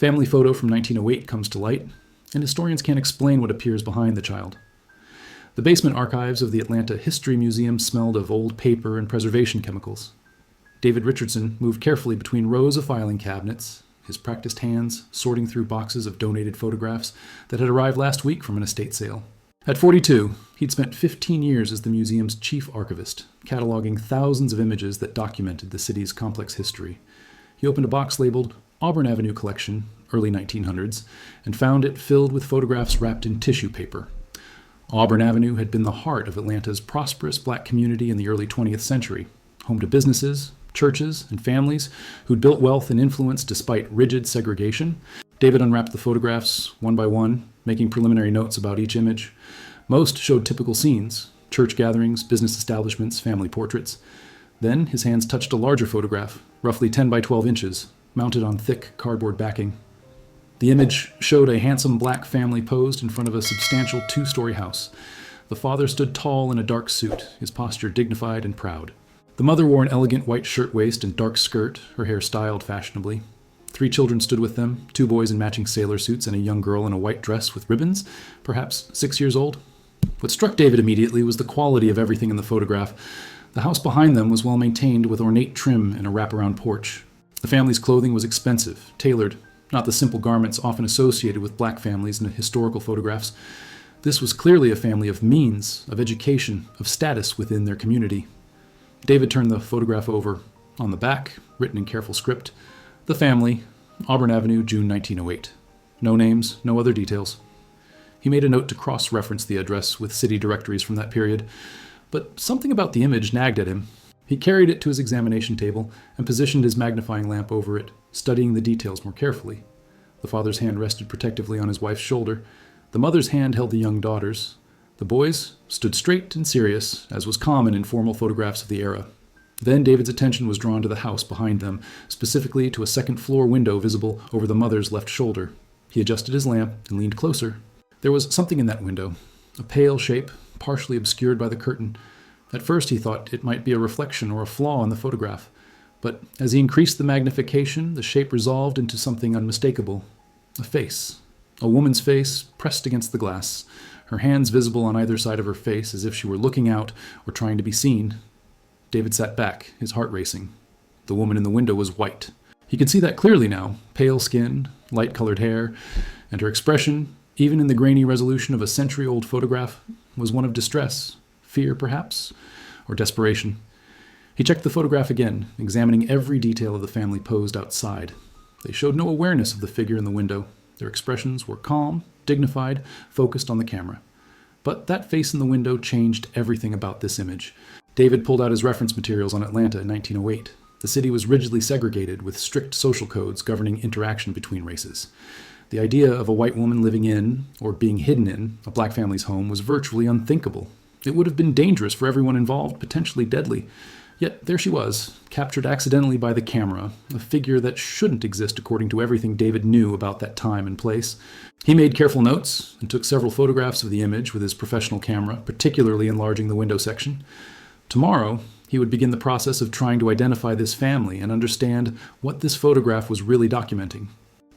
Family photo from 1908 comes to light, and historians can't explain what appears behind the child. The basement archives of the Atlanta History Museum smelled of old paper and preservation chemicals. David Richardson moved carefully between rows of filing cabinets, his practiced hands sorting through boxes of donated photographs that had arrived last week from an estate sale. At 42, he'd spent 15 years as the museum's chief archivist, cataloging thousands of images that documented the city's complex history. He opened a box labeled Auburn Avenue Collection, early 1900s, and found it filled with photographs wrapped in tissue paper. Auburn Avenue had been the heart of Atlanta's prosperous black community in the early 20th century, home to businesses, churches, and families who'd built wealth and influence despite rigid segregation. David unwrapped the photographs one by one, making preliminary notes about each image. Most showed typical scenes: church gatherings, business establishments, family portraits. Then his hands touched a larger photograph, roughly 10 by 12 inches, mounted on thick cardboard backing. The image showed a handsome black family posed in front of a substantial two-story house. The father stood tall in a dark suit, his posture dignified and proud. The mother wore an elegant white shirtwaist and dark skirt, her hair styled fashionably. 3 children stood with them, 2 boys in matching sailor suits and a young girl in a white dress with ribbons, perhaps 6 years old. What struck David immediately was the quality of everything in the photograph. The house behind them was well maintained with ornate trim and a wraparound porch. The family's clothing was expensive, tailored, not the simple garments often associated with black families in historical photographs. This was clearly a family of means, of education, of status within their community. David turned the photograph over. On the back, written in careful script, "The family, Auburn Avenue, June 1908. No names, no other details." He made a note to cross-reference the address with city directories from that period, but something about the image nagged at him. He carried it to his examination table and positioned his magnifying lamp over it, studying the details more carefully. The father's hand rested protectively on his wife's shoulder. The mother's hand held the young daughter's. The boys stood straight and serious, as was common in formal photographs of the era. Then David's attention was drawn to the house behind them, specifically to a second-floor window visible over the mother's left shoulder. He adjusted his lamp and leaned closer. There was something in that window, a pale shape, partially obscured by the curtain. At first he thought it might be a reflection or a flaw in the photograph, but as he increased the magnification, the shape resolved into something unmistakable. A face. A woman's face pressed against the glass, her hands visible on either side of her face as if she were looking out or trying to be seen. David sat back, his heart racing. The woman in the window was white. He could see that clearly now: pale skin, light-colored hair, and her expression, even in the grainy resolution of a century-old photograph, was one of distress, fear perhaps, or desperation. He checked the photograph again, examining every detail of the family posed outside. They showed no awareness of the figure in the window. Their expressions were calm, dignified, focused on the camera. But that face in the window changed everything about this image. David pulled out his reference materials on Atlanta in 1908. The city was rigidly segregated, with strict social codes governing interaction between races. The idea of a white woman living in, or being hidden in, a black family's home was virtually unthinkable. It would have been dangerous for everyone involved, potentially deadly. Yet there she was, captured accidentally by the camera, a figure that shouldn't exist according to everything David knew about that time and place. He made careful notes and took several photographs of the image with his professional camera, particularly enlarging the window section. Tomorrow, he would begin the process of trying to identify this family and understand what this photograph was really documenting.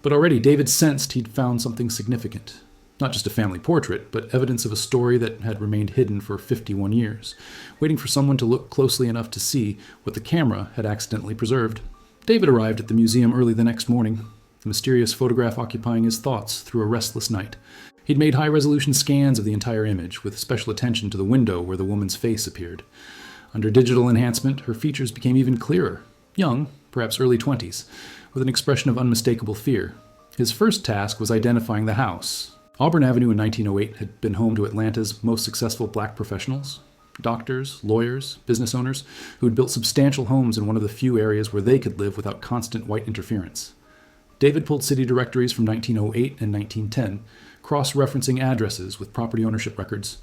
But already David sensed he'd found something significant. Not just a family portrait, but evidence of a story that had remained hidden for 51 years, waiting for someone to look closely enough to see what the camera had accidentally preserved. David arrived at the museum early the next morning, the mysterious photograph occupying his thoughts through a restless night. He'd made high-resolution scans of the entire image, with special attention to the window where the woman's face appeared. Under digital enhancement, her features became even clearer. Young, perhaps early 20s, with an expression of unmistakable fear. His first task was identifying the house. Auburn Avenue in 1908 had been home to Atlanta's most successful black professionals, doctors, lawyers, business owners, who had built substantial homes in one of the few areas where they could live without constant white interference. David pulled city directories from 1908 and 1910, cross-referencing addresses with property ownership records.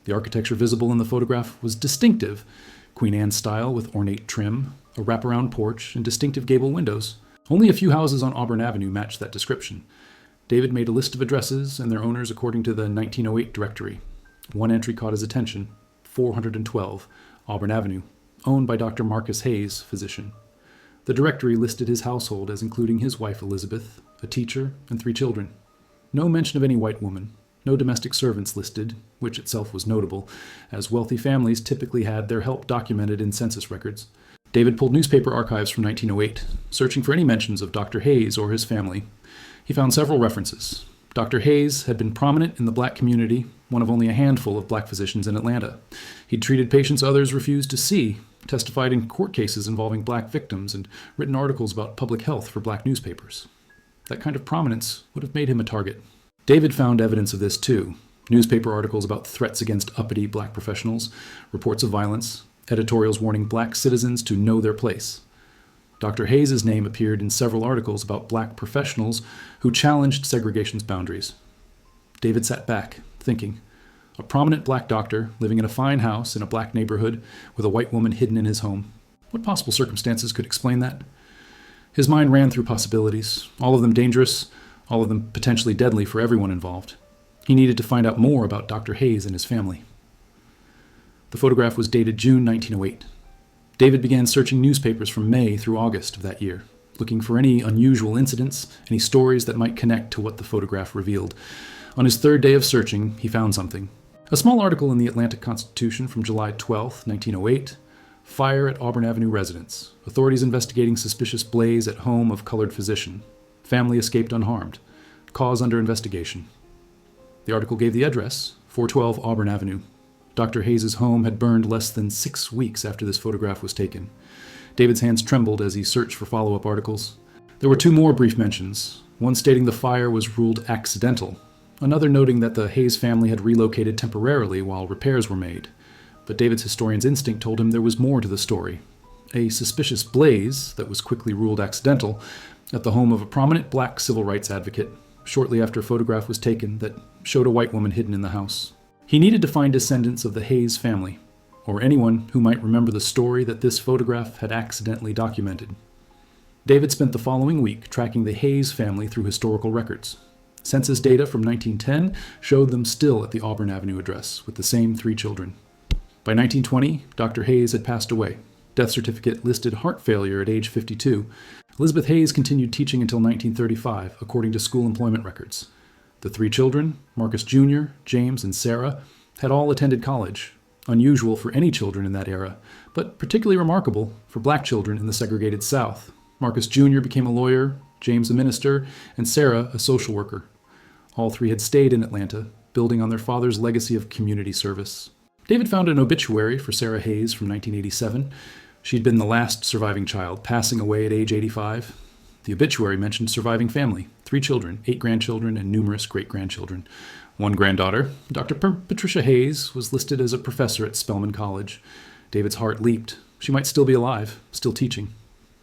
The architecture visible in the photograph was distinctive: Queen Anne style with ornate trim, a wraparound porch, and distinctive gable windows. Only a few houses on Auburn Avenue matched that description. David made a list of addresses and their owners according to the 1908 directory. One entry caught his attention: 412 Auburn Avenue, owned by Dr. Marcus Hayes, physician. The directory listed his household as including his wife Elizabeth, a teacher, and 3 children. No mention of any white woman, no domestic servants listed, which itself was notable, as wealthy families typically had their help documented in census records. David pulled newspaper archives from 1908, searching for any mentions of Dr. Hayes or his family. He found several references. Dr. Hayes had been prominent in the black community, one of only a handful of black physicians in Atlanta. He'd treated patients others refused to see, testified in court cases involving black victims, and written articles about public health for black newspapers. That kind of prominence would have made him a target. David found evidence of this too. Newspaper articles about threats against uppity black professionals, reports of violence, editorials warning black citizens to know their place. Dr. Hayes' name appeared in several articles about black professionals who challenged segregation's boundaries. David sat back, thinking. A prominent black doctor living in a fine house in a black neighborhood with a white woman hidden in his home. What possible circumstances could explain that? His mind ran through possibilities, all of them dangerous, all of them potentially deadly for everyone involved. He needed to find out more about Dr. Hayes and his family. The photograph was dated June 1908. David began searching newspapers from May through August of that year, looking for any unusual incidents, any stories that might connect to what the photograph revealed. On his 3rd day of searching, he found something. A small article in the Atlanta Constitution from July 12, 1908. Fire at Auburn Avenue residence. Authorities investigating suspicious blaze at home of colored physician. Family escaped unharmed. Cause under investigation. The article gave the address, 412 Auburn Avenue. Dr. Hayes' home had burned less than 6 weeks after this photograph was taken. David's hands trembled as he searched for follow-up articles. There were 2 more brief mentions, one stating the fire was ruled accidental, another noting that the Hayes family had relocated temporarily while repairs were made. But David's historian's instinct told him there was more to the story. A suspicious blaze that was quickly ruled accidental at the home of a prominent black civil rights advocate shortly after a photograph was taken that showed a white woman hidden in the house. He needed to find descendants of the Hayes family, or anyone who might remember the story that this photograph had accidentally documented. David spent the following week tracking the Hayes family through historical records. Census data from 1910 showed them still at the Auburn Avenue address with the same 3 children. By 1920, Dr. Hayes had passed away. Death certificate listed heart failure at age 52. Elizabeth Hayes continued teaching until 1935, according to school employment records. The 3 children, Marcus Jr., James, and Sarah, had all attended college, unusual for any children in that era, but particularly remarkable for black children in the segregated South. Marcus Jr. became a lawyer, James a minister, and Sarah a social worker. All 3 had stayed in Atlanta, building on their father's legacy of community service. David found an obituary for Sarah Hayes from 1987. She'd been the last surviving child, passing away at age 85. The obituary mentioned surviving family, 3 children, 8 grandchildren, and numerous great-grandchildren. One granddaughter, Dr. Patricia Hayes, was listed as a professor at Spelman College. David's heart leaped. She might still be alive, still teaching.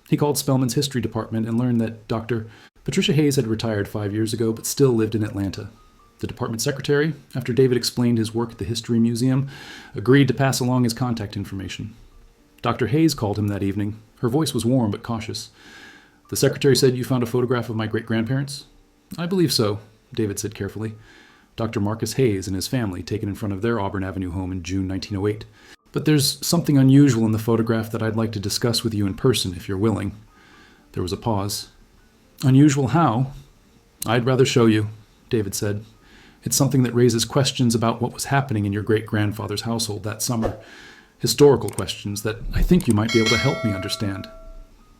He called Spelman's history department and learned that Dr. Patricia Hayes had retired 5 years ago but still lived in Atlanta. The department secretary, after David explained his work at the History Museum, agreed to pass along his contact information. Dr. Hayes called him that evening. Her voice was warm but cautious. The secretary said, "You found a photograph of my great-grandparents?" "I believe so," David said carefully. Dr. Marcus Hayes and his family, taken in front of their Auburn Avenue home in June 1908. "But there's something unusual in the photograph that I'd like to discuss with you in person, if you're willing." There was a pause. "Unusual how?" "I'd rather show you," David said. "It's something that raises questions about what was happening in your great-grandfather's household that summer. Historical questions that I think you might be able to help me understand."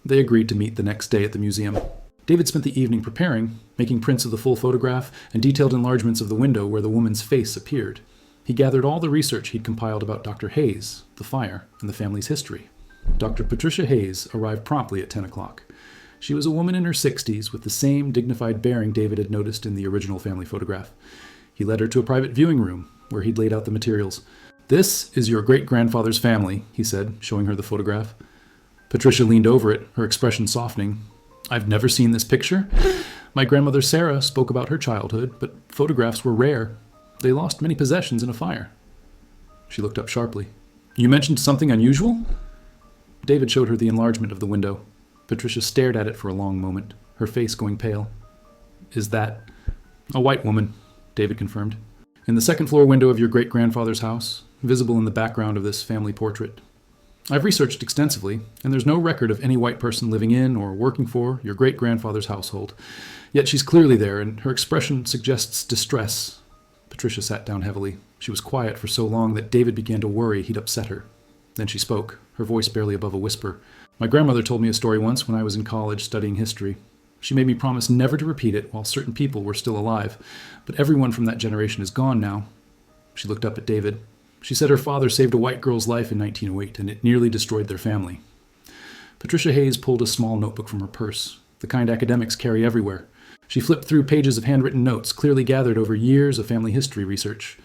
They agreed to meet the next day at the museum. David spent the evening preparing, making prints of the full photograph and detailed enlargements of the window where the woman's face appeared. He gathered all the research he'd compiled about Dr. Hayes, the fire, and the family's history. Dr. Patricia Hayes arrived promptly at 10 o'clock. She was a woman in her 60s with the same dignified bearing David had noticed in the original family photograph. He led her to a private viewing room where he'd laid out the materials. "This is your great-grandfather's family," he said, showing her the photograph. Patricia leaned over it, her expression softening. "I've never seen this picture. My grandmother Sarah spoke about her childhood, but photographs were rare. They lost many possessions in a fire." She looked up sharply. "You mentioned something unusual?" David showed her the enlargement of the window. Patricia stared at it for a long moment, her face going pale. "Is that—" "A white woman," David confirmed. "In the second-floor window of your great-grandfather's house, visible in the background of this family portrait." I've researched extensively, and there's no record of any white person living in or working for your great-grandfather's household. Yet she's clearly there, and her expression suggests distress. Patricia sat down heavily. She was quiet for so long that David began to worry he'd upset her. Then she spoke, her voice barely above a whisper. My grandmother told me a story once when I was in college studying history. She made me promise never to repeat it while certain people were still alive, but everyone from that generation is gone now. She looked up at David. She said her father saved a white girl's life in 1908, and it nearly destroyed their family. Patricia Hayes pulled a small notebook from her purse, the kind academics carry everywhere. She flipped through pages of handwritten notes, clearly gathered over years of family history research.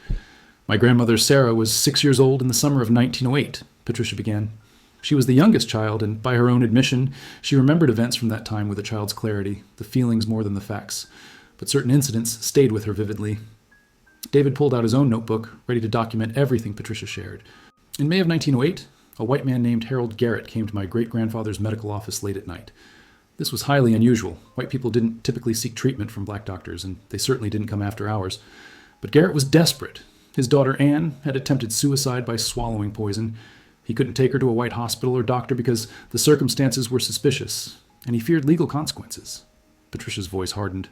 My grandmother Sarah was 6 years old in the summer of 1908, Patricia began. She was the youngest child, and by her own admission, she remembered events from that time with a child's clarity, the feelings more than the facts. But certain incidents stayed with her vividly. David pulled out his own notebook, ready to document everything Patricia shared. In May of 1908, a white man named Harold Garrett came to my great-grandfather's medical office late at night. This was highly unusual. White people didn't typically seek treatment from black doctors, and they certainly didn't come after hours. But Garrett was desperate. His daughter Anne had attempted suicide by swallowing poison. He couldn't take her to a white hospital or doctor because the circumstances were suspicious, and he feared legal consequences. Patricia's voice hardened.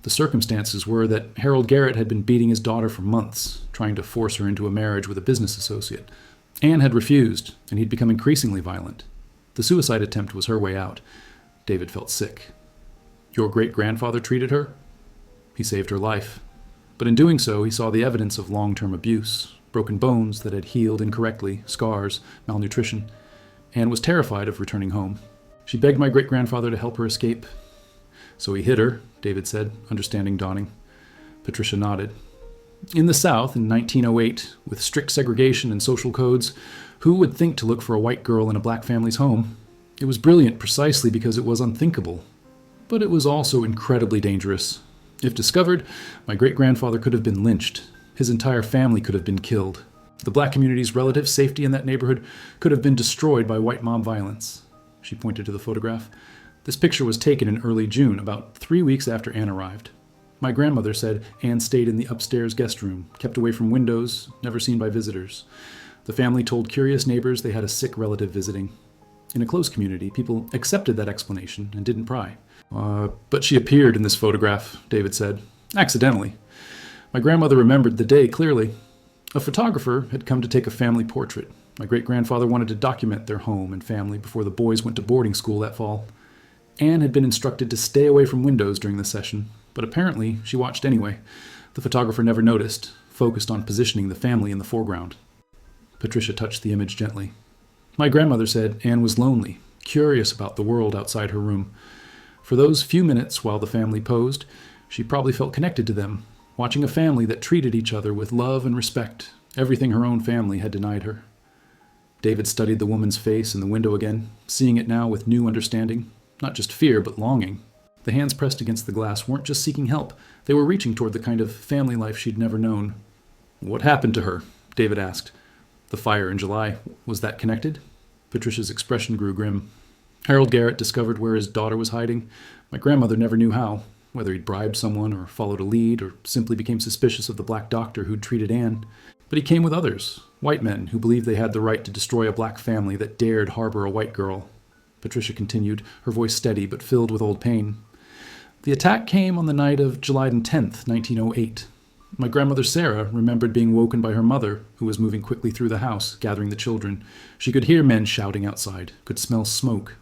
The circumstances were that Harold Garrett had been beating his daughter for months, trying to force her into a marriage with a business associate. Anne had refused, and he'd become increasingly violent. The suicide attempt was her way out. David felt sick. Your great-grandfather treated her? He saved her life. But in doing so, he saw the evidence of long-term abuse, broken bones that had healed incorrectly, scars, malnutrition. Anne was terrified of returning home. She begged my great-grandfather to help her escape. So he hid her, David said, understanding dawning. Patricia nodded. In the South, in 1908, with strict segregation and social codes, who would think to look for a white girl in a black family's home? It was brilliant precisely because it was unthinkable. But it was also incredibly dangerous. If discovered, my great-grandfather could have been lynched. His entire family could have been killed. The black community's relative safety in that neighborhood could have been destroyed by white mob violence. She pointed to the photograph. This picture was taken in early June, about 3 weeks after Anne arrived. My grandmother said Anne stayed in the upstairs guest room, kept away from windows, never seen by visitors. The family told curious neighbors they had a sick relative visiting. In a close community, people accepted that explanation and didn't pry. But she appeared in this photograph, David said. Accidentally. My grandmother remembered the day clearly. A photographer had come to take a family portrait. My great-grandfather wanted to document their home and family before the boys went to boarding school that fall. Anne had been instructed to stay away from windows during the session, but apparently she watched anyway. The photographer never noticed, focused on positioning the family in the foreground. Patricia touched the image gently. My grandmother said Anne was lonely, curious about the world outside her room. For those few minutes while the family posed, she probably felt connected to them, watching a family that treated each other with love and respect, everything her own family had denied her. David studied the woman's face in the window again, seeing it now with new understanding. Not just fear, but longing. The hands pressed against the glass weren't just seeking help. They were reaching toward the kind of family life she'd never known. What happened to her? David asked. The fire in July. Was that connected? Patricia's expression grew grim. Harold Garrett discovered where his daughter was hiding. My grandmother never knew how, whether he'd bribed someone or followed a lead or simply became suspicious of the black doctor who'd treated Anne. But he came with others, white men who believed they had the right to destroy a black family that dared harbor a white girl. Patricia continued, her voice steady but filled with old pain. The attack came on the night of July 10th, 1908. My grandmother Sarah remembered being woken by her mother, who was moving quickly through the house, gathering the children. She could hear men shouting outside, could smell smoke.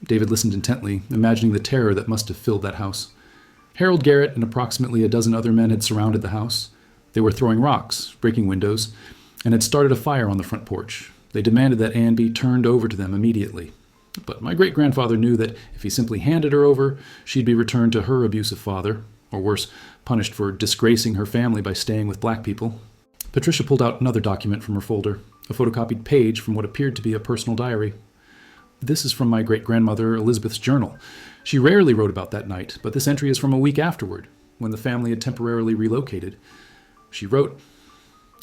David listened intently, imagining the terror that must have filled that house. Harold Garrett and approximately a dozen other men had surrounded the house. They were throwing rocks, breaking windows, and had started a fire on the front porch. They demanded that Anne be turned over to them immediately. But my great-grandfather knew that if he simply handed her over, she'd be returned to her abusive father, or worse, punished for disgracing her family by staying with black people. Patricia pulled out another document from her folder, a photocopied page from what appeared to be a personal diary. This is from my great-grandmother Elizabeth's journal. She rarely wrote about that night, but this entry is from a week afterward, when the family had temporarily relocated. She wrote,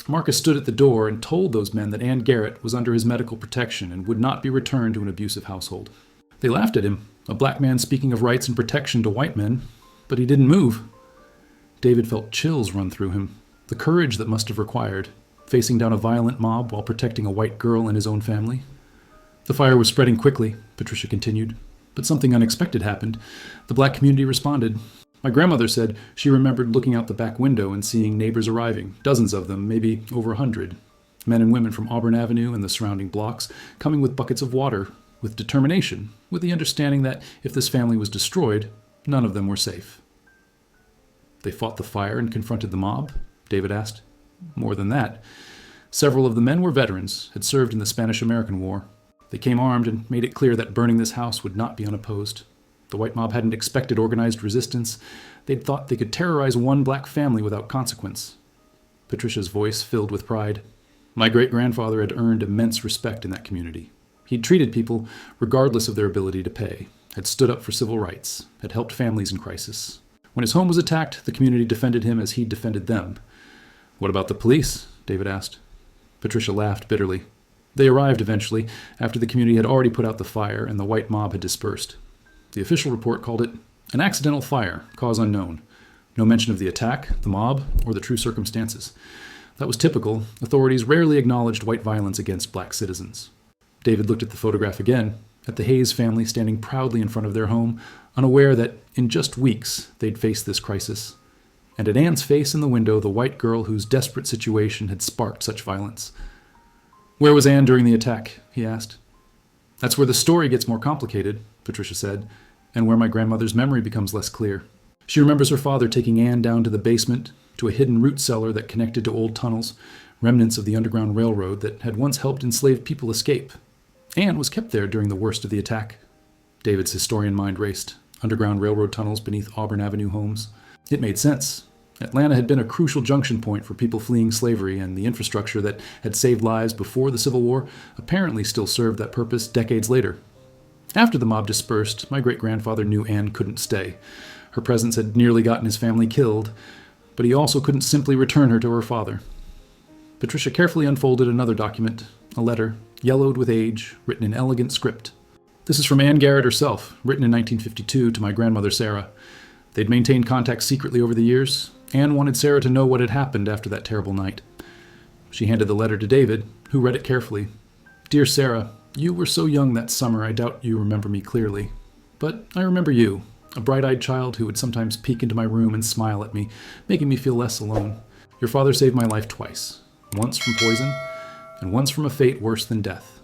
Marcus stood at the door and told those men that Anne Garrett was under his medical protection and would not be returned to an abusive household. They laughed at him, a black man speaking of rights and protection to white men, but he didn't move. David felt chills run through him, the courage that must have required. facing down a violent mob while protecting a white girl and his own family. The fire was spreading quickly, Patricia continued, but something unexpected happened. The black community responded. My grandmother said she remembered looking out the back window and seeing neighbors arriving, dozens of them, maybe over 100. Men and women from Auburn Avenue and the surrounding blocks, coming with buckets of water, with determination, with the understanding that if this family was destroyed, none of them were safe. They fought the fire and confronted the mob? David asked. More than that. Several of the men were veterans, had served in the Spanish-American War. They came armed and made it clear that burning this house would not be unopposed. The white mob hadn't expected organized resistance. They'd thought they could terrorize one black family without consequence. Patricia's voice filled with pride. My great-grandfather had earned immense respect in that community. He'd treated people regardless of their ability to pay, had stood up for civil rights, had helped families in crisis. When his home was attacked, the community defended him as he'd defended them. What about the police? David asked. Patricia laughed bitterly. They arrived eventually, after the community had already put out the fire and the white mob had dispersed. The official report called it an accidental fire, cause unknown. No mention of the attack, the mob, or the true circumstances. That was typical. Authorities rarely acknowledged white violence against black citizens. David looked at the photograph again, at the Hayes family standing proudly in front of their home, unaware that in just weeks they'd face this crisis. And at Anne's face in the window, the white girl whose desperate situation had sparked such violence. Where was Anne during the attack? He asked. That's where the story gets more complicated, Patricia said, and where my grandmother's memory becomes less clear. She remembers her father taking Anne down to the basement, to a hidden root cellar that connected to old tunnels, remnants of the Underground Railroad that had once helped enslaved people escape. Anne was kept there during the worst of the attack. David's historian mind raced. Underground Railroad tunnels beneath Auburn Avenue homes. It made sense. Atlanta had been a crucial junction point for people fleeing slavery, and the infrastructure that had saved lives before the Civil War apparently still served that purpose decades later. After the mob dispersed, my great-grandfather knew Anne couldn't stay. Her presence had nearly gotten his family killed, but he also couldn't simply return her to her father. Patricia carefully unfolded another document, a letter, yellowed with age, written in elegant script. This is from Anne Garrett herself, written in 1952 to my grandmother Sarah. They'd maintained contact secretly over the years. Anne wanted Sarah to know what had happened after that terrible night. She handed the letter to David, who read it carefully. Dear Sarah, you were so young that summer I doubt you remember me clearly. But I remember you, a bright-eyed child who would sometimes peek into my room and smile at me, making me feel less alone. Your father saved my life twice, once from poison, and once from a fate worse than death.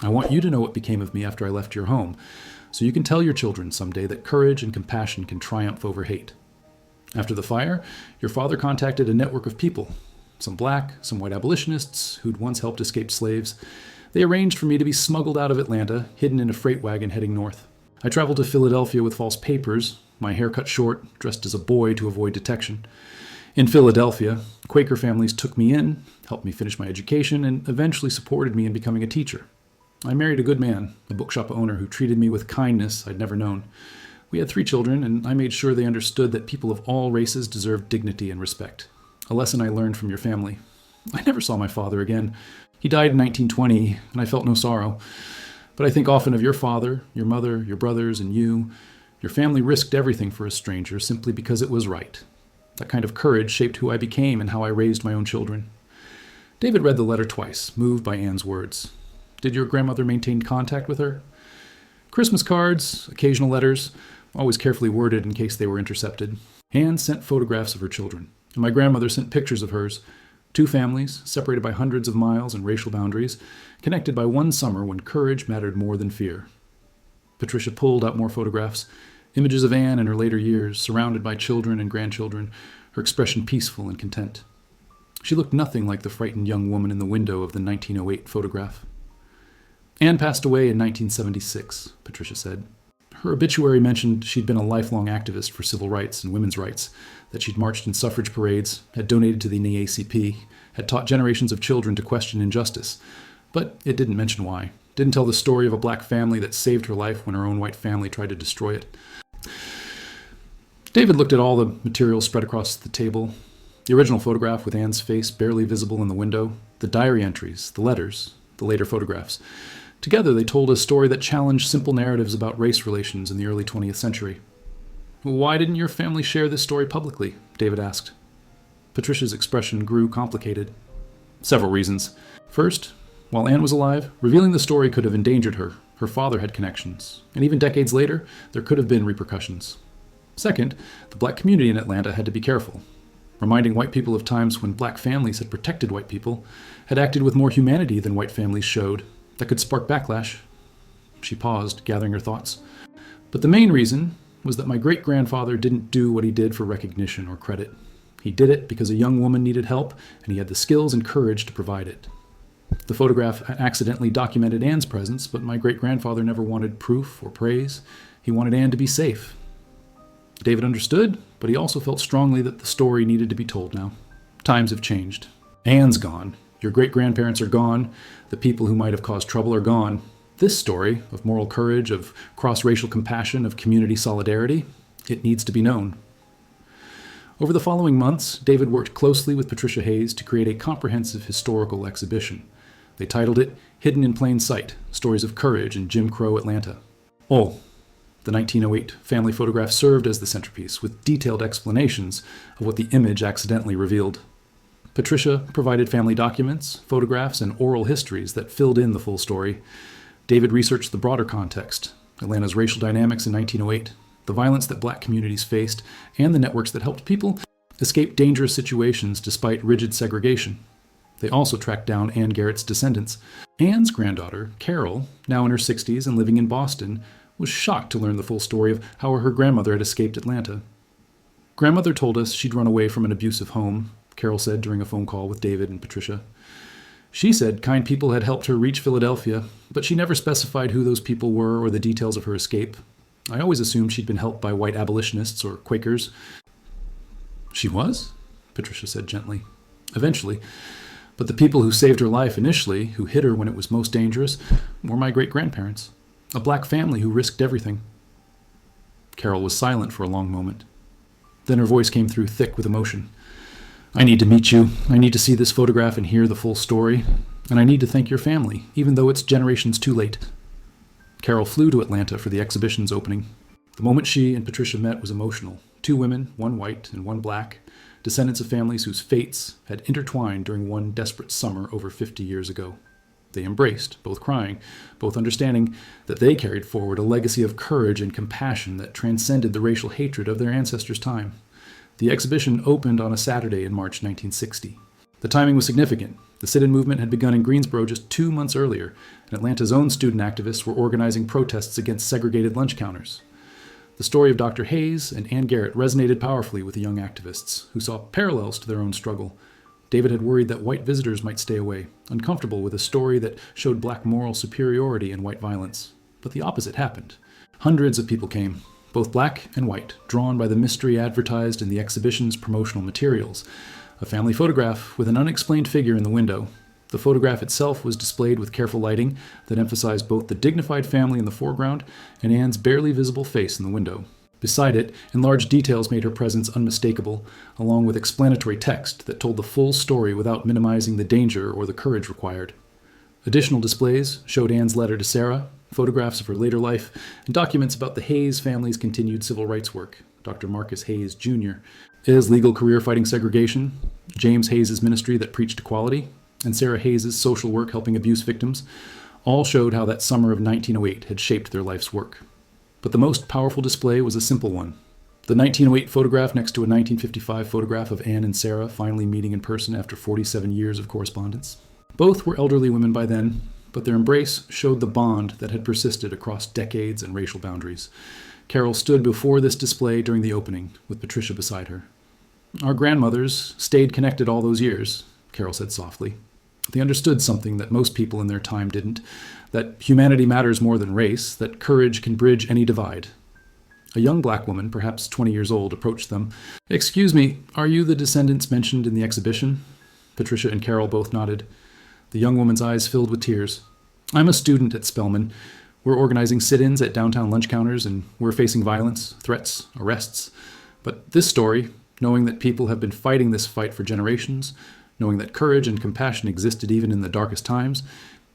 I want you to know what became of me after I left your home, so you can tell your children someday that courage and compassion can triumph over hate. After the fire, your father contacted a network of people, some black, some white abolitionists who'd once helped escaped slaves. They arranged for me to be smuggled out of Atlanta, hidden in a freight wagon heading north. I traveled to Philadelphia with false papers, my hair cut short, dressed as a boy to avoid detection. In Philadelphia, Quaker families took me in, helped me finish my education, and eventually supported me in becoming a teacher. I married a good man, a bookshop owner who treated me with kindness I'd never known. We had 3 children, and I made sure they understood that people of all races deserved dignity and respect. A lesson I learned from your family. I never saw my father again. He died in 1920, and I felt no sorrow. But I think often of your father, your mother, your brothers, and you. Your family risked everything for a stranger simply because it was right. That kind of courage shaped who I became and how I raised my own children. David read the letter twice, moved by Anne's words. Did your grandmother maintain contact with her? Christmas cards, occasional letters, always carefully worded in case they were intercepted. Anne sent photographs of her children, and my grandmother sent pictures of hers. 2 families, separated by hundreds of miles and racial boundaries, connected by one summer when courage mattered more than fear. Patricia pulled out more photographs, images of Anne in her later years, surrounded by children and grandchildren, her expression peaceful and content. She looked nothing like the frightened young woman in the window of the 1908 photograph. Anne passed away in 1976, Patricia said. Her obituary mentioned she'd been a lifelong activist for civil rights and women's rights, that she'd marched in suffrage parades, had donated to the NAACP, had taught generations of children to question injustice. But it didn't mention why. Didn't tell the story of a black family that saved her life when her own white family tried to destroy it. David looked at all the material spread across the table. The original photograph with Anne's face barely visible in the window, the diary entries, the letters, the later photographs. Together they told a story that challenged simple narratives about race relations in the early 20th century. Why didn't your family share this story publicly? David asked. Patricia's expression grew complicated. Several reasons. First, while Anne was alive, revealing the story could have endangered her. Her father had connections, and even decades later, there could have been repercussions. Second, the black community in Atlanta had to be careful. Reminding white people of times when black families had protected white people, had acted with more humanity than white families showed, that could spark backlash. She paused, gathering her thoughts. But the main reason was that my great-grandfather didn't do what he did for recognition or credit. He did it because a young woman needed help, and he had the skills and courage to provide it. The photograph accidentally documented Anne's presence, but my great-grandfather never wanted proof or praise. He wanted Anne to be safe. David understood, but he also felt strongly that the story needed to be told now. Times have changed. Anne's gone. Your great-grandparents are gone. The people who might have caused trouble are gone. This story of moral courage, of cross-racial compassion, of community solidarity, it needs to be known. Over the following months, David worked closely with Patricia Hayes to create a comprehensive historical exhibition. They titled it Hidden in Plain Sight, Stories of Courage in Jim Crow Atlanta. The 1908 family photograph served as the centerpiece, with detailed explanations of what the image accidentally revealed. Patricia provided family documents, photographs, and oral histories that filled in the full story. David researched the broader context, Atlanta's racial dynamics in 1908, the violence that black communities faced, and the networks that helped people escape dangerous situations despite rigid segregation. They also tracked down Anne Garrett's descendants. Anne's granddaughter, Carol, now in her 60s and living in Boston, was shocked to learn the full story of how her grandmother had escaped Atlanta. Grandmother told us she'd run away from an abusive home, Carol said during a phone call with David and Patricia. She said kind people had helped her reach Philadelphia, but she never specified who those people were or the details of her escape. I always assumed she'd been helped by white abolitionists or Quakers. She was? Patricia said gently. Eventually. But the people who saved her life initially, who hid her when it was most dangerous, were my great-grandparents. A black family who risked everything. Carol was silent for a long moment. Then her voice came through thick with emotion. I need to meet you. I need to see this photograph and hear the full story. And I need to thank your family, even though it's generations too late. Carol flew to Atlanta for the exhibition's opening. The moment she and Patricia met was emotional. Two women, one white and one black, descendants of families whose fates had intertwined during one desperate summer over 50 years ago. They embraced, both crying, both understanding that they carried forward a legacy of courage and compassion that transcended the racial hatred of their ancestors' time. The exhibition opened on a Saturday in March 1960. The timing was significant. The sit-in movement had begun in Greensboro just 2 months earlier, and Atlanta's own student activists were organizing protests against segregated lunch counters. The story of Dr. Hayes and Anne Garrett resonated powerfully with the young activists, who saw parallels to their own struggle. David had worried that white visitors might stay away, uncomfortable with a story that showed black moral superiority and white violence. But the opposite happened. Hundreds of people came, both black and white, drawn by the mystery advertised in the exhibition's promotional materials. A family photograph with an unexplained figure in the window. The photograph itself was displayed with careful lighting that emphasized both the dignified family in the foreground and Anne's barely visible face in the window. Beside it, enlarged details made her presence unmistakable, along with explanatory text that told the full story without minimizing the danger or the courage required. Additional displays showed Anne's letter to Sarah, photographs of her later life, and documents about the Hayes family's continued civil rights work. Dr. Marcus Hayes, Jr., his legal career fighting segregation, James Hayes' ministry that preached equality, and Sarah Hayes' social work helping abuse victims, all showed how that summer of 1908 had shaped their life's work. But the most powerful display was a simple one. The 1908 photograph next to a 1955 photograph of Anne and Sarah finally meeting in person after 47 years of correspondence. Both were elderly women by then, but their embrace showed the bond that had persisted across decades and racial boundaries. Carol stood before this display during the opening, with Patricia beside her. Our grandmothers stayed connected all those years, Carol said softly. They understood something that most people in their time didn't, that humanity matters more than race, that courage can bridge any divide. A young black woman, perhaps 20 years old, approached them. Excuse me, are you the descendants mentioned in the exhibition? Patricia and Carol both nodded. The young woman's eyes filled with tears. I'm a student at Spelman. We're organizing sit-ins at downtown lunch counters, and we're facing violence, threats, arrests. But this story, knowing that people have been fighting this fight for generations, knowing that courage and compassion existed even in the darkest times,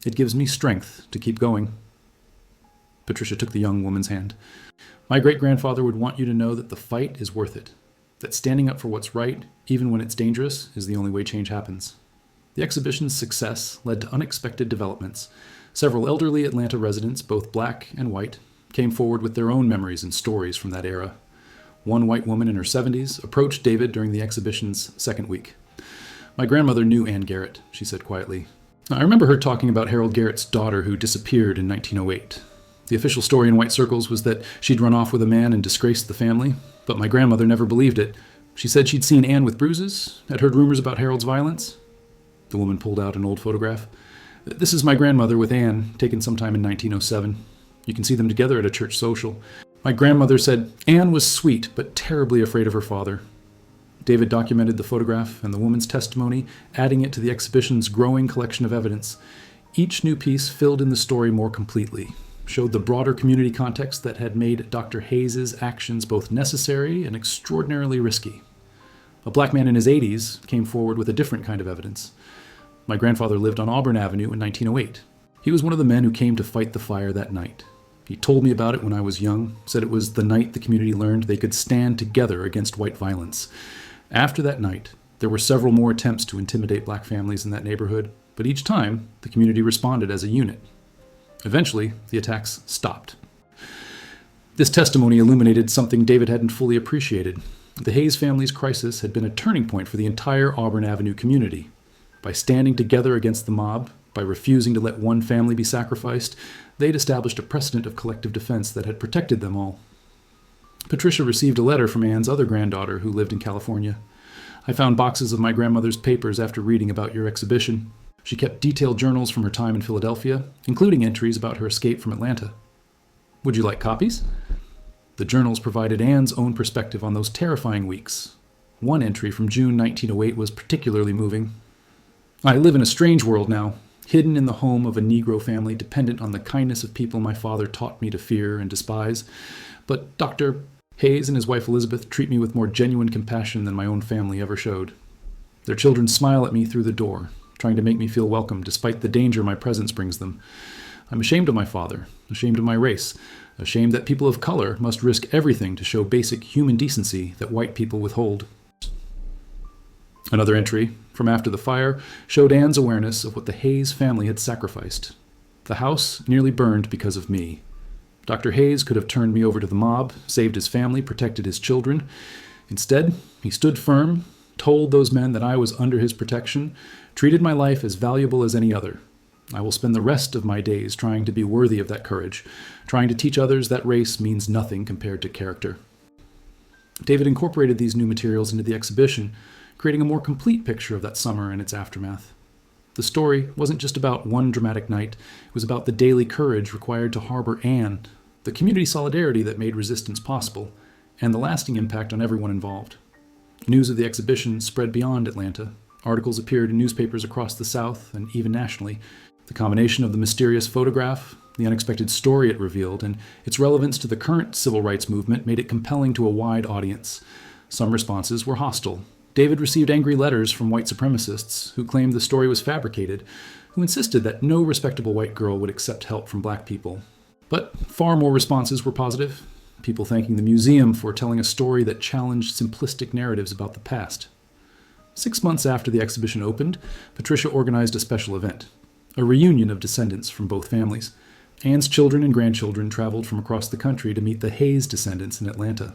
it gives me strength to keep going. Patricia took the young woman's hand. My great-grandfather would want you to know that the fight is worth it, that standing up for what's right, even when it's dangerous, is the only way change happens. The exhibition's success led to unexpected developments. Several elderly Atlanta residents, both black and white, came forward with their own memories and stories from that era. One white woman in her 70s approached David during the exhibition's second week. "My grandmother knew Ann Garrett," she said quietly. "I remember her talking about Harold Garrett's daughter who disappeared in 1908. The official story in white circles was that she'd run off with a man and disgraced the family, but my grandmother never believed it. She said she'd seen Ann with bruises, had heard rumors about Harold's violence." The woman pulled out an old photograph. "This is my grandmother with Ann, taken sometime in 1907. You can see them together at a church social. My grandmother said Ann was sweet, but terribly afraid of her father." David documented the photograph and the woman's testimony, adding it to the exhibition's growing collection of evidence. Each new piece filled in the story more completely, showed the broader community context that had made Dr. Hayes' actions both necessary and extraordinarily risky. A black man in his 80s came forward with a different kind of evidence. "My grandfather lived on Auburn Avenue in 1908. He was one of the men who came to fight the fire that night. He told me about it when I was young, said it was the night the community learned they could stand together against white violence. After that night, there were several more attempts to intimidate black families in that neighborhood, but each time, the community responded as a unit. Eventually, the attacks stopped." This testimony illuminated something David hadn't fully appreciated. The Hayes family's crisis had been a turning point for the entire Auburn Avenue community. By standing together against the mob, by refusing to let one family be sacrificed, they'd established a precedent of collective defense that had protected them all. Patricia received a letter from Ann's other granddaughter who lived in California. "I found boxes of my grandmother's papers after reading about your exhibition. She kept detailed journals from her time in Philadelphia, including entries about her escape from Atlanta. Would you like copies?" The journals provided Ann's own perspective on those terrifying weeks. One entry from June 1908 was particularly moving. "I live in a strange world now, hidden in the home of a Negro family dependent on the kindness of people my father taught me to fear and despise. But Dr. Hayes and his wife Elizabeth treat me with more genuine compassion than my own family ever showed. Their children smile at me through the door, trying to make me feel welcome despite the danger my presence brings them. I'm ashamed of my father, ashamed of my race, ashamed that people of color must risk everything to show basic human decency that white people withhold." Another entry, from after the fire, showed Ann's awareness of what the Hayes family had sacrificed. "The house nearly burned because of me. Dr. Hayes could have turned me over to the mob, saved his family, protected his children. Instead, he stood firm, told those men that I was under his protection, treated my life as valuable as any other. I will spend the rest of my days trying to be worthy of that courage, trying to teach others that race means nothing compared to character." David incorporated these new materials into the exhibition, creating a more complete picture of that summer and its aftermath. The story wasn't just about one dramatic night, it was about the daily courage required to harbor Ann, the community solidarity that made resistance possible, and the lasting impact on everyone involved. News of the exhibition spread beyond Atlanta. Articles appeared in newspapers across the South and even nationally. The combination of the mysterious photograph, the unexpected story it revealed, and its relevance to the current civil rights movement made it compelling to a wide audience. Some responses were hostile. David received angry letters from white supremacists who claimed the story was fabricated, who insisted that no respectable white girl would accept help from black people. But far more responses were positive, people thanking the museum for telling a story that challenged simplistic narratives about the past. 6 months after the exhibition opened, Patricia organized a special event, a reunion of descendants from both families. Ann's children and grandchildren traveled from across the country to meet the Hayes descendants in Atlanta.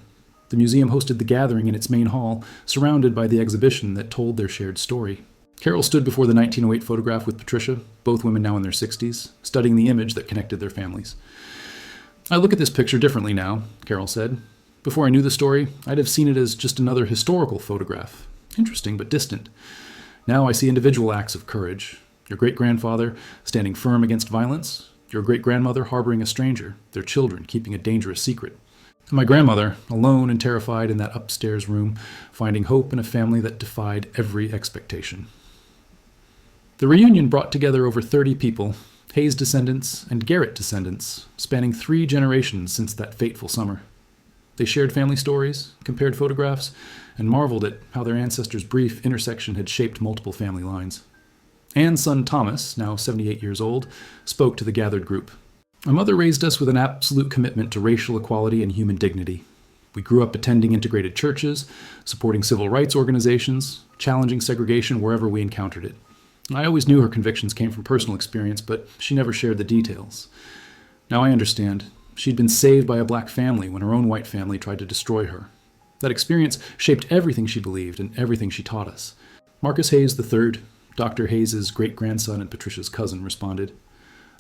The museum hosted the gathering in its main hall, surrounded by the exhibition that told their shared story. Carol stood before the 1908 photograph with Patricia, both women now in their 60s, studying the image that connected their families. "I look at this picture differently now," Carol said. "Before I knew the story, I'd have seen it as just another historical photograph. Interesting but distant. Now I see individual acts of courage. Your great-grandfather standing firm against violence, your great-grandmother harboring a stranger, their children keeping a dangerous secret. And my grandmother, alone and terrified in that upstairs room, finding hope in a family that defied every expectation." The reunion brought together over 30 people, Hayes descendants and Garrett descendants, spanning 3 generations since that fateful summer. They shared family stories, compared photographs, and marveled at how their ancestors' brief intersection had shaped multiple family lines. Ann's son Thomas, now 78 years old, spoke to the gathered group. "My mother raised us with an absolute commitment to racial equality and human dignity. We grew up attending integrated churches, supporting civil rights organizations, challenging segregation wherever we encountered it. I always knew her convictions came from personal experience, but she never shared the details. Now I understand. She'd been saved by a black family when her own white family tried to destroy her. That experience shaped everything she believed and everything she taught us. Marcus Hayes III, Dr. Hayes' great-grandson and Patricia's cousin, responded,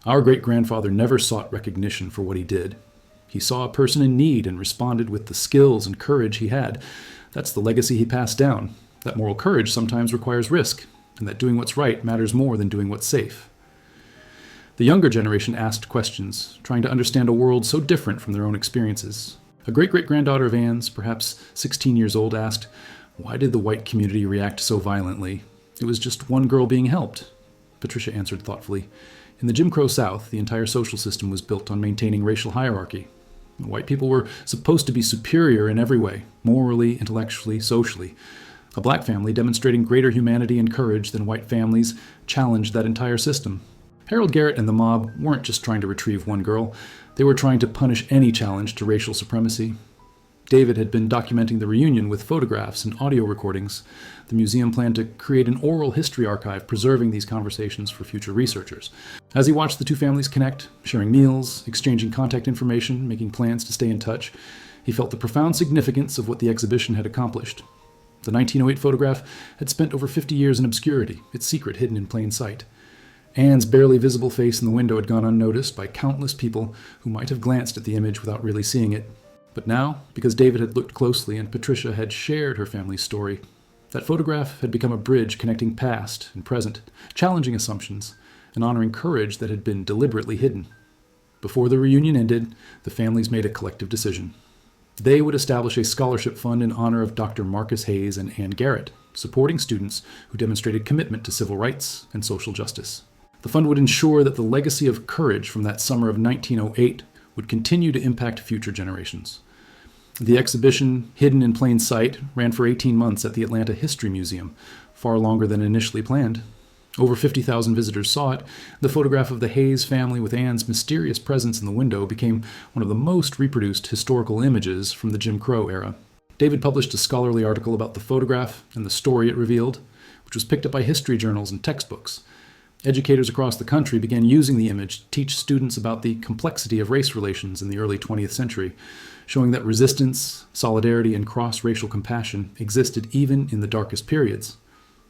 "Our great-grandfather never sought recognition for what he did. He saw a person in need and responded with the skills and courage he had. That's the legacy he passed down. That moral courage sometimes requires risk, and that doing what's right matters more than doing what's safe." The younger generation asked questions, trying to understand a world so different from their own experiences. A great-great-granddaughter of Anne's, perhaps 16 years old, asked, "Why did the white community react so violently? It was just one girl being helped." Patricia answered thoughtfully, "In the Jim Crow South, the entire social system was built on maintaining racial hierarchy. White people were supposed to be superior in every way, morally, intellectually, socially. A black family demonstrating greater humanity and courage than white families challenged that entire system. Harold Garrett and the mob weren't just trying to retrieve one girl, they were trying to punish any challenge to racial supremacy." David had been documenting the reunion with photographs and audio recordings. The museum planned to create an oral history archive preserving these conversations for future researchers. As he watched the two families connect, sharing meals, exchanging contact information, making plans to stay in touch, he felt the profound significance of what the exhibition had accomplished. The 1908 photograph had spent over 50 years in obscurity, its secret hidden in plain sight. Anne's barely visible face in the window had gone unnoticed by countless people who might have glanced at the image without really seeing it. But now, because David had looked closely and Patricia had shared her family's story, that photograph had become a bridge connecting past and present, challenging assumptions, and honoring courage that had been deliberately hidden. Before the reunion ended, the families made a collective decision. They would establish a scholarship fund in honor of Dr. Marcus Hayes and Anne Garrett, supporting students who demonstrated commitment to civil rights and social justice. The fund would ensure that the legacy of courage from that summer of 1908 would continue to impact future generations. The exhibition, hidden in plain sight, ran for 18 months at the Atlanta History Museum, far longer than initially planned. Over 50,000 visitors saw it. The photograph of the Hayes family with Anne's mysterious presence in the window became one of the most reproduced historical images from the Jim Crow era. David published a scholarly article about the photograph and the story it revealed, which was picked up by history journals and textbooks. Educators across the country began using the image to teach students about the complexity of race relations in the early 20th century, showing that resistance, solidarity, and cross-racial compassion existed even in the darkest periods.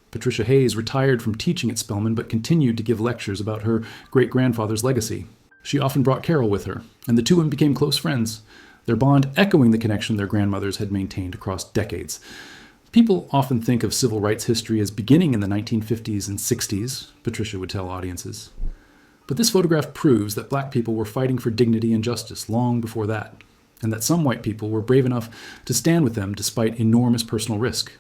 Patricia Hayes retired from teaching at Spelman but continued to give lectures about her great-grandfather's legacy. She often brought Carol with her, and the two women became close friends, their bond echoing the connection their grandmothers had maintained across decades. People often think of civil rights history as beginning in the 1950s and 60s, Patricia would tell audiences. But this photograph proves that black people were fighting for dignity and justice long before that, and that some white people were brave enough to stand with them despite enormous personal risk.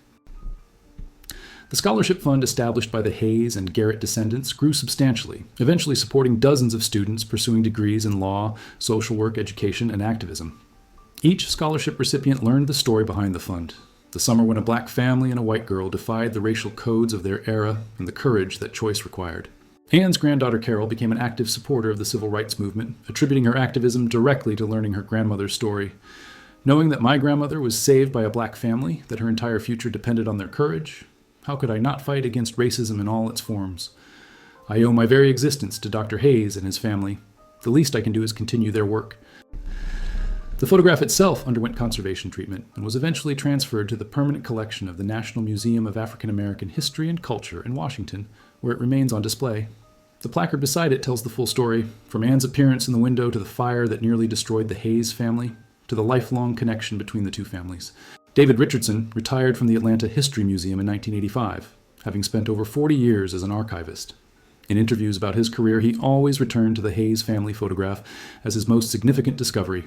The scholarship fund established by the Hayes and Garrett descendants grew substantially, eventually supporting dozens of students pursuing degrees in law, social work, education, and activism. Each scholarship recipient learned the story behind the fund, the summer when a black family and a white girl defied the racial codes of their era and the courage that choice required. Anne's granddaughter Carol became an active supporter of the civil rights movement, attributing her activism directly to learning her grandmother's story. Knowing that my grandmother was saved by a black family, that her entire future depended on their courage, how could I not fight against racism in all its forms? I owe my very existence to Dr. Hayes and his family. The least I can do is continue their work. The photograph itself underwent conservation treatment and was eventually transferred to the permanent collection of the National Museum of African American History and Culture in Washington, where it remains on display. The placard beside it tells the full story, from Anne's appearance in the window to the fire that nearly destroyed the Hayes family, to the lifelong connection between the two families. David Richardson retired from the Atlanta History Museum in 1985, having spent over 40 years as an archivist. In interviews about his career, he always returned to the Hayes family photograph as his most significant discovery.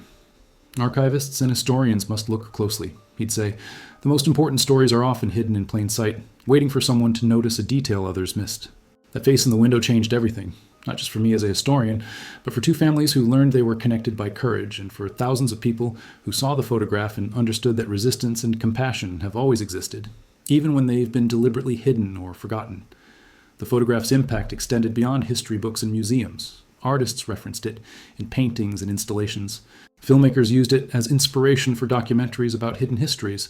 Archivists and historians must look closely, he'd say. The most important stories are often hidden in plain sight, waiting for someone to notice a detail others missed. That face in the window changed everything, not just for me as a historian, but for two families who learned they were connected by courage, and for thousands of people who saw the photograph and understood that resistance and compassion have always existed, even when they've been deliberately hidden or forgotten. The photograph's impact extended beyond history books and museums. Artists referenced it in paintings and installations. Filmmakers used it as inspiration for documentaries about hidden histories.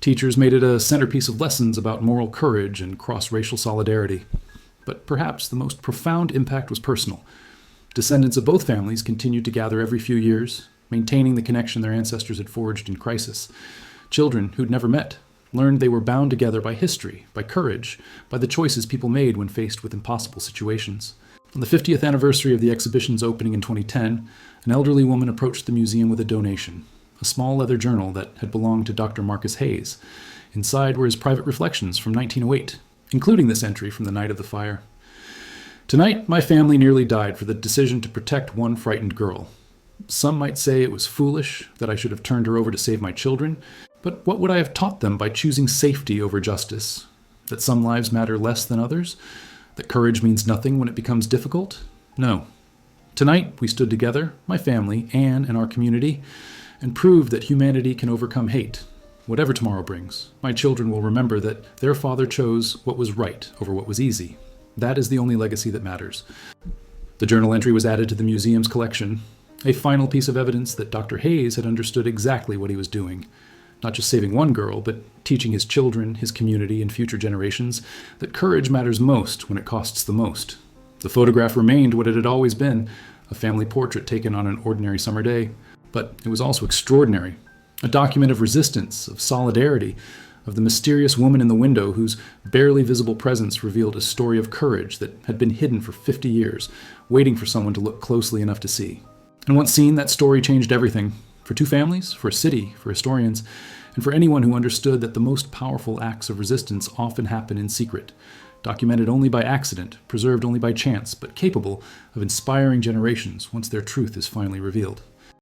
Teachers made it a centerpiece of lessons about moral courage and cross-racial solidarity. but perhaps the most profound impact was personal. Descendants of both families continued to gather every few years, maintaining the connection their ancestors had forged in crisis. Children who'd never met learned they were bound together by history, by courage, by the choices people made when faced with impossible situations. On the 50th anniversary of the exhibition's opening in 2010, an elderly woman approached the museum with a donation, a small leather journal that had belonged to Dr. Marcus Hayes. Inside were his private reflections from 1908, including this entry from the night of the fire. Tonight, my family nearly died for the decision to protect one frightened girl. Some might say it was foolish, that I should have turned her over to save my children, but what would I have taught them by choosing safety over justice? That some lives matter less than others? That courage means nothing when it becomes difficult? No. Tonight, we stood together, my family, Anne, and our community, and proved that humanity can overcome hate. Whatever tomorrow brings, my children will remember that their father chose what was right over what was easy. That is the only legacy that matters. The journal entry was added to the museum's collection, a final piece of evidence that Dr. Hayes had understood exactly what he was doing. Not just saving one girl, but teaching his children, his community, and future generations that courage matters most when it costs the most. The photograph remained what it had always been, a family portrait taken on an ordinary summer day. But it was also extraordinary, a document of resistance, of solidarity, of the mysterious woman in the window whose barely visible presence revealed a story of courage that had been hidden for 50 years, waiting for someone to look closely enough to see. And once seen, that story changed everything, for two families, for a city, for historians, and for anyone who understood that the most powerful acts of resistance often happen in secret, documented only by accident, preserved only by chance, but capable of inspiring generations once their truth is finally revealed.